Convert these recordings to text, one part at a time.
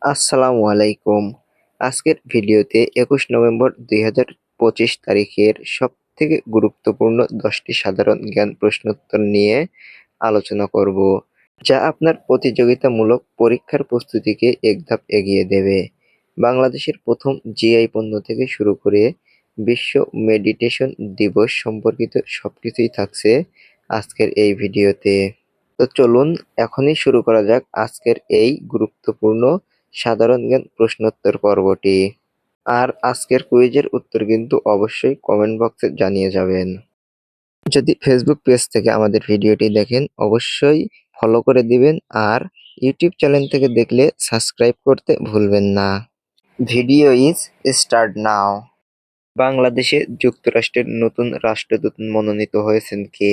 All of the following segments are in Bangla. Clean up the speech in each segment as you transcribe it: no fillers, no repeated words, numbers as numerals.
আসসালামু আলাইকুম। আজকের ভিডিওতে ২১ নভেম্বর ২০২৫ তারিখের সবথেকে গুরুত্বপূর্ণ ১০টি সাধারণ জ্ঞান প্রশ্নোত্তর নিয়ে আলোচনা করব, যা আপনার প্রতিযোগিতামূলক পরীক্ষার প্রস্তুতিকে এক ধাপ এগিয়ে দেবে। বাংলাদেশের প্রথম জিআই পণ্য থেকে শুরু করে বিশ্ব মেডিটেশন দিবস সম্পর্কিত সবকিছুই থাকছে আজকের এই ভিডিওতে। তো চলুন এখনই শুরু করা যাক আজকের এই গুরুত্বপূর্ণ সাধারণ জ্ঞান প্রশ্নোত্তর পর্বটি। আর আজকের কুইজের উত্তর কিন্তু অবশ্যই কমেন্ট বক্সে জানিয়ে যাবেন। যদি ফেসবুক পেজ থেকে আমাদের ভিডিওটি দেখেন অবশ্যই ফলো করে দিবেন, আর ইউটিউব চ্যানেল থেকে দেখলে সাবস্ক্রাইব করতে ভুলবেন না। Video is start now. বাংলাদেশে যুক্তরাষ্ট্রের নতুন রাষ্ট্রদূত মনোনীত হয়েছেন কে?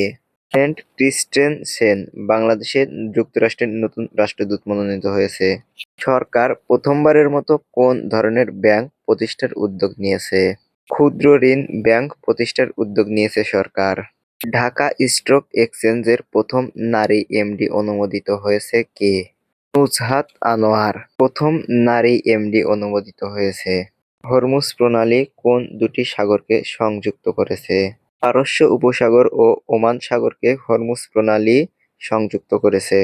সেন্ট ক্রিস্টেনসেন বাংলাদেশে যুক্তরাষ্ট্রের নতুন রাষ্ট্রদূত মনোনীত হয়েছে। সরকার প্রথমবারের মতো কোন ধরনের ব্যাংক প্রতিষ্ঠার উদ্যোগ নিয়েছে? ক্ষুদ্র ঋণ ব্যাংক প্রতিষ্ঠার উদ্যোগ নিয়েছে সরকার। ঢাকা স্টক এক্সচেঞ্জের প্রথম নারী এমডি অনুমোদিত হয়েছে কে? নুজহাত আনোয়ার প্রথম নারী এমডি অনুমোদিত হয়েছে। হরমুজ প্রণালী কোন দুটি সাগরকে সংযুক্ত করেছে? পারস্য উপসাগর ও ওমান সাগরকে হরমুজ প্রণালী সংযুক্ত করেছে।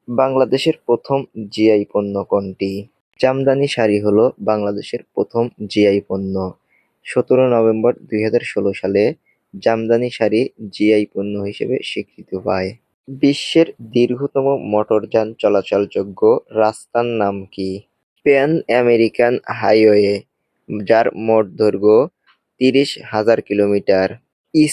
বাংলাদেশের প্রথম জিআই পণ্য কোনটি? জামদানি শাড়ি হলো বাংলাদেশের প্রথম জিআই পণ্য। ১৭ নভেম্বর ২০১৬ সালে জামদানি শাড়ি জিআই পণ্য হিসেবে স্বীকৃতি পায়। বিশ্বের দীর্ঘতম মোটরযান চলাচলযোগ্য রাস্তার নাম কি? প্যান আমেরিকান হাইওয়ে, যার মোট দৈর্ঘ্য ৩০,০০০ কিলোমিটার।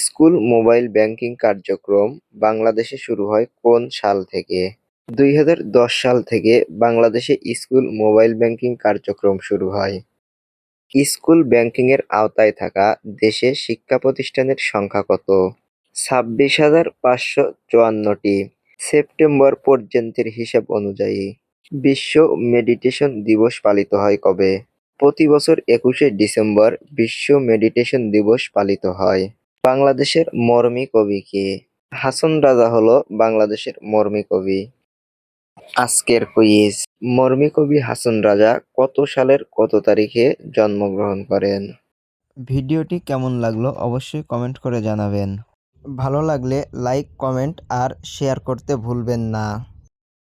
স্কুল মোবাইল ব্যাংকিং কার্যক্রম বাংলাদেশে শুরু হয় কোন সাল থেকে? ২০১০ সাল থেকে বাংলাদেশে স্কুল মোবাইল ব্যাংকিং কার্যক্রম শুরু হয়। স্কুল ব্যাংকিংয়ের আওতায় থাকা দেশে শিক্ষা প্রতিষ্ঠানের সংখ্যা কত? ২৬,৫৫৪টি সেপ্টেম্বর পর্যন্তের হিসাব অনুযায়ী। বিশ্ব মেডিটেশন দিবস পালিত হয় কবে? প্রতি বছর ২১শে ডিসেম্বর বিশ্ব মেডিটেশন দিবস পালিত হয়। বাংলাদেশের মরমী কবি কে? হাসন রাজা হলো বাংলাদেশের মরমী কবি। আজকের কুইজ: মরমী কবি হাসন রাজা কত সালের কত তারিখে জন্মগ্রহণ করেন? ভিডিওটি কেমন লাগলো অবশ্যই কমেন্ট করে জানাবেন। ভালো লাগলে লাইক, কমেন্ট আর শেয়ার করতে ভুলবেন না।